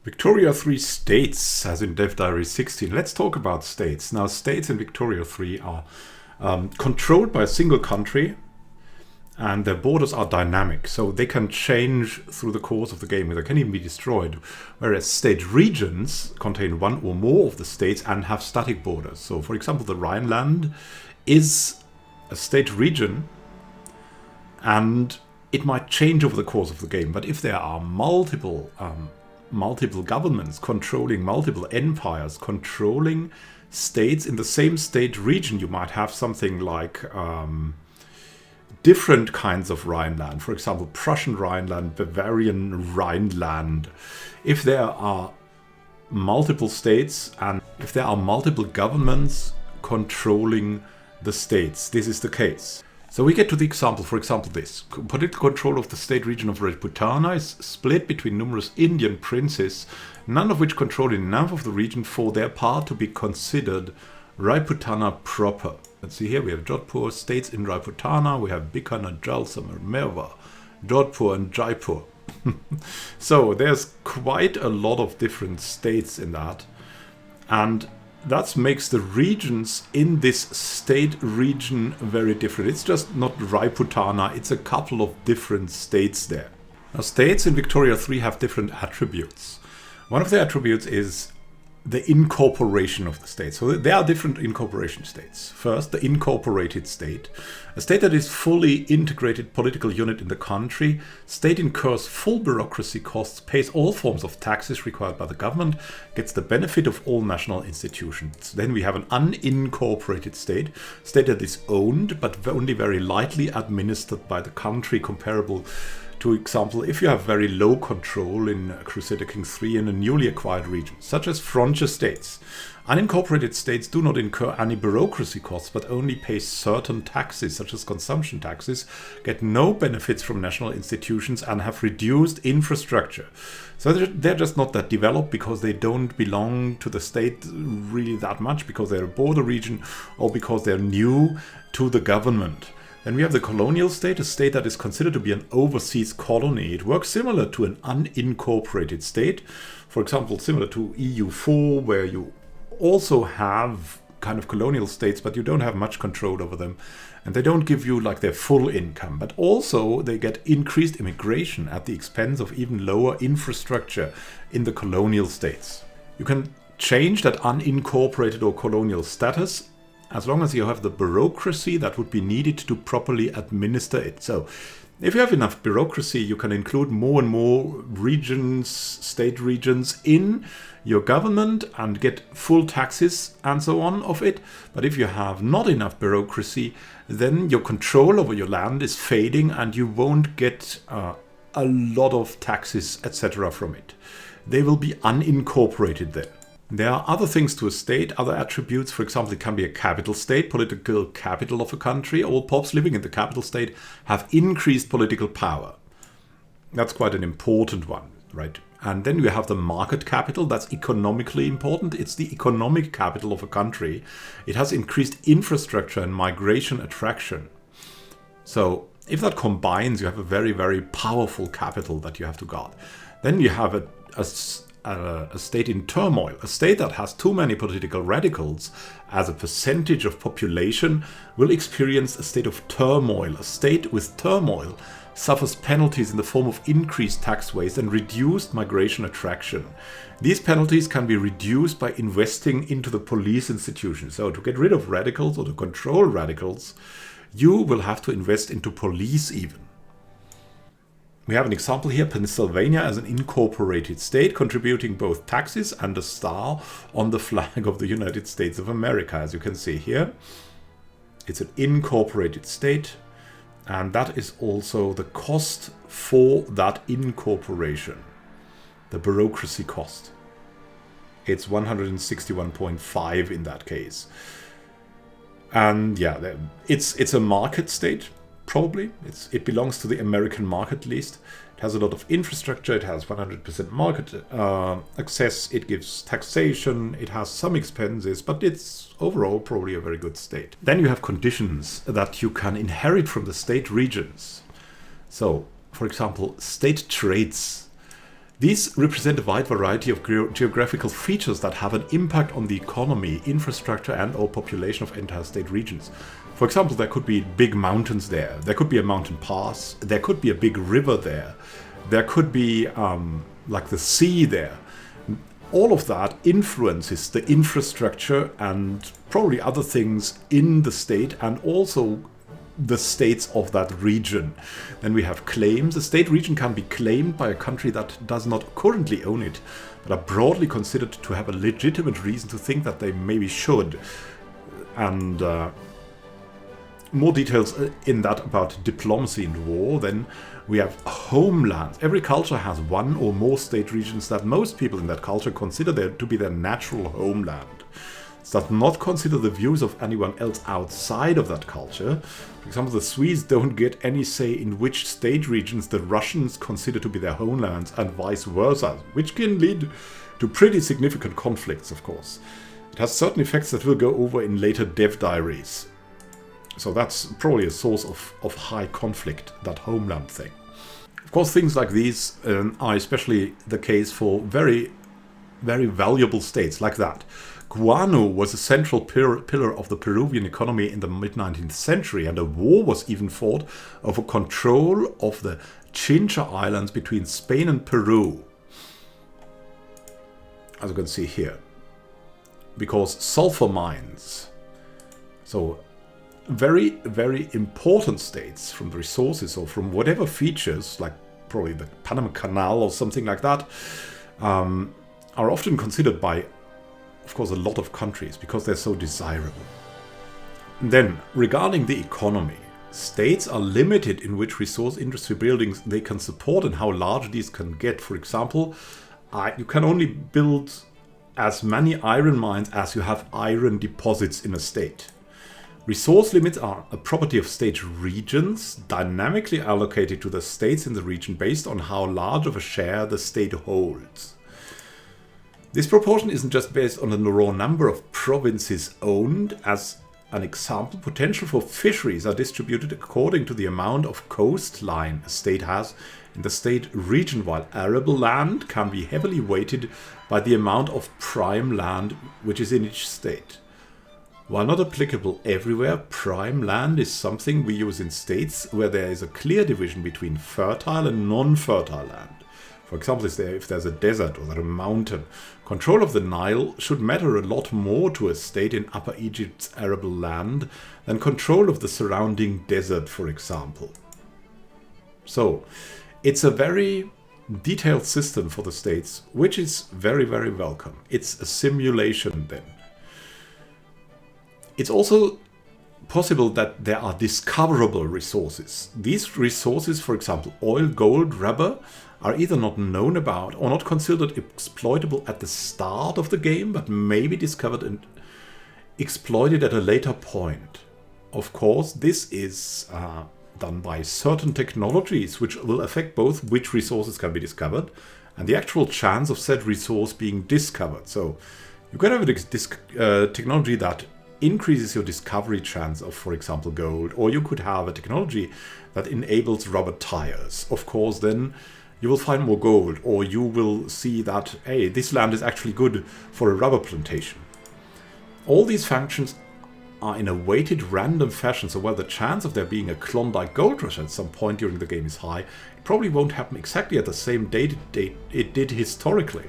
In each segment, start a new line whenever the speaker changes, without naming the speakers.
Victoria 3 states, as in Dev Diary 16. Let's talk about states. Now, states in Victoria 3 are controlled by a single country, and their borders are dynamic, so they can change through the course of the game. They can even be destroyed, whereas state regions contain one or more of the states and have static borders. So, for example, the Rhineland is a state region, and it might change over the course of the game, but if there are multiple governments controlling multiple empires, controlling states in the same state region, you might have something like different kinds of Rhineland. For example, Prussian Rhineland, Bavarian Rhineland. If there are multiple states and if there are multiple governments controlling the states, this is the case. So we get to the example, for example, this. Political control of the state region of Rajputana is split between numerous Indian princes, none of which control enough of the region for their part to be considered Rajputana proper. Let's see here, we have Jodhpur, states in Rajputana, we have Bikaner, Jalsamar, Merwa, Jodhpur and Jaipur. So there's quite a lot of different states in that, and that makes the regions in this state region very different. It's just not Rajputana, it's a couple of different states there. Now, states in Victoria 3 have different attributes. One of the attributes is the incorporation of the state. So there are different incorporation states. First, the incorporated state. A state that is fully integrated political unit in the country. State incurs full bureaucracy costs, pays all forms of taxes required by the government, gets the benefit of all national institutions. Then we have an unincorporated state. State that is owned but only very lightly administered by the country, comparable to example, if you have very low control in Crusader Kings 3 in a newly acquired region, such as frontier states. Unincorporated states do not incur any bureaucracy costs, but only pay certain taxes, such as consumption taxes, get no benefits from national institutions, and have reduced infrastructure. So they're just not that developed because they don't belong to the state really that much, because they're a border region or because they're new to the government. Then we have the colonial state, a state that is considered to be an overseas colony. It works similar to an unincorporated state. For example, similar to EU4, where you also have kind of colonial states, but you don't have much control over them. And they don't give you like their full income. But also they get increased immigration at the expense of even lower infrastructure in the colonial states. You can change that unincorporated or colonial status as long as you have the bureaucracy that would be needed to properly administer it. So if you have enough bureaucracy, you can include more and more regions, state regions in your government and get full taxes and so on of it. But if you have not enough bureaucracy, then your control over your land is fading and you won't get a lot of taxes, etc. from it. They will be unincorporated then. There are other things to a state, other attributes. For example, it can be a capital state, political capital of a country. All popes living in the capital state have increased political power. That's quite an important one, right? And then you have the market capital. That's economically important. It's the economic capital of a country. It has increased infrastructure and migration attraction. So if that combines, you have a very, very powerful capital that you have to guard. Then you have a state in turmoil. A state that has too many political radicals as a percentage of population will experience a state of turmoil. A state with turmoil suffers penalties in the form of increased tax waste and reduced migration attraction. These penalties can be reduced by investing into the police institution. So to get rid of radicals or to control radicals, you will have to invest into police even. We have an example here, Pennsylvania as an incorporated state, contributing both taxes and a star on the flag of the United States of America. As you can see here, it's an incorporated state, and that is also the cost for that incorporation, the bureaucracy cost. It's 161.5 in that case. And yeah, it's a market state. Probably. It belongs to the American market at least. It has a lot of infrastructure. It has 100% market access. It gives taxation. It has some expenses, but it's overall probably a very good state. Then you have conditions that you can inherit from the state regions. So, for example, state traits. These represent a wide variety of geographical features that have an impact on the economy, infrastructure and/or population of entire state regions. For example, there could be big mountains there. There could be a mountain pass. There could be a big river there. There could be like the sea there. All of that influences the infrastructure and probably other things in the state and also the states of that region. Then we have claims. A state region can be claimed by a country that does not currently own it, but are broadly considered to have a legitimate reason to think that they maybe should. And more details in that about diplomacy and war. Then we have homelands. Every culture has one or more state regions that most people in that culture consider to be their natural homeland. It does not consider the views of anyone else outside of that culture. For example, the Swedes don't get any say in which state regions the Russians consider to be their homelands and vice versa, which can lead to pretty significant conflicts, of course. It has certain effects that we'll go over in later dev diaries. So that's probably a source of high conflict, that homeland thing. Of course, things like these are especially the case for very, very valuable states like that. Guano was a central pillar of the Peruvian economy in the mid-19th century, and a war was even fought over control of the Chincha Islands between Spain and Peru. As you can see here. Because sulfur mines. So very, very important states from the resources or from whatever features, like probably the Panama Canal or something like that, are often considered by, of course, a lot of countries because they're so desirable. Then, regarding the economy, states are limited in which resource industry buildings they can support and how large these can get. For example, you can only build as many iron mines as you have iron deposits in a state. Resource limits are a property of state regions, dynamically allocated to the states in the region based on how large of a share the state holds. This proportion isn't just based on the raw number of provinces owned. As an example, potential for fisheries are distributed according to the amount of coastline a state has in the state region, while arable land can be heavily weighted by the amount of prime land which is in each state. While not applicable everywhere, prime land is something we use in states where there is a clear division between fertile and non-fertile land. For example, if there's a desert or a mountain, control of the Nile should matter a lot more to a state in Upper Egypt's arable land than control of the surrounding desert, for example. So, it's a very detailed system for the states, which is very, very welcome. It's a simulation then. It's also possible that there are discoverable resources. These resources, for example, oil, gold, rubber, are either not known about or not considered exploitable at the start of the game, but may be discovered and exploited at a later point. Of course, this is done by certain technologies which will affect both which resources can be discovered and the actual chance of said resource being discovered. So you can have a technology that increases your discovery chance of, for example, gold, or you could have a technology that enables rubber tires. Of course, then you will find more gold, or you will see that, hey, this land is actually good for a rubber plantation. All these functions are in a weighted random fashion, so while the chance of there being a Klondike gold rush at some point during the game is high, it probably won't happen exactly at the same date it did historically.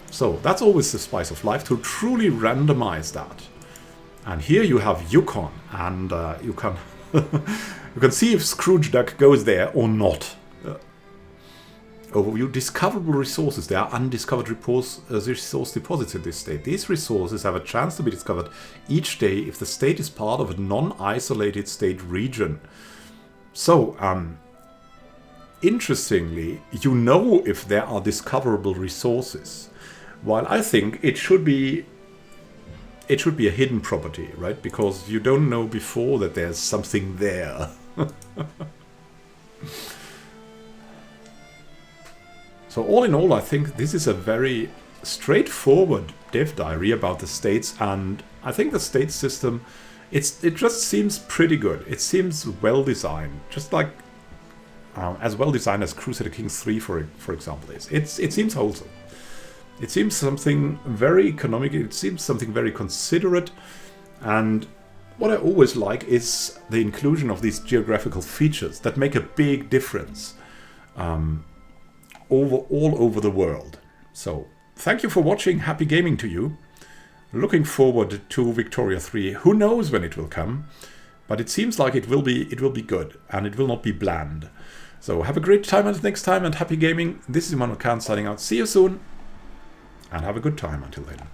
So that's always the spice of life, to truly randomize that. And here you have Yukon, and you can you can see if Scrooge Duck goes there or not. Overview: discoverable resources. There are undiscovered resource deposits in this state. These resources have a chance to be discovered each day if the state is part of a non-isolated state region. So, interestingly, you know if there are discoverable resources. While I think it should be a hidden property, right? Because you don't know before that there's something there. So all in all, I think this is a very straightforward dev diary about the states, and I think the state system, it just seems pretty good. It seems well designed, just like as well designed as Crusader Kings 3, for example, is. It seems wholesome. It seems something very economic. It seems something very considerate. And what I always like is the inclusion of these geographical features that make a big difference all over the world. So thank you for watching. Happy gaming to you. Looking forward to Victoria 3. Who knows when it will come, but it seems like it will be good and it will not be bland. So have a great time until next time and happy gaming. This is Immanuel Can signing out. See you soon and have a good time until then.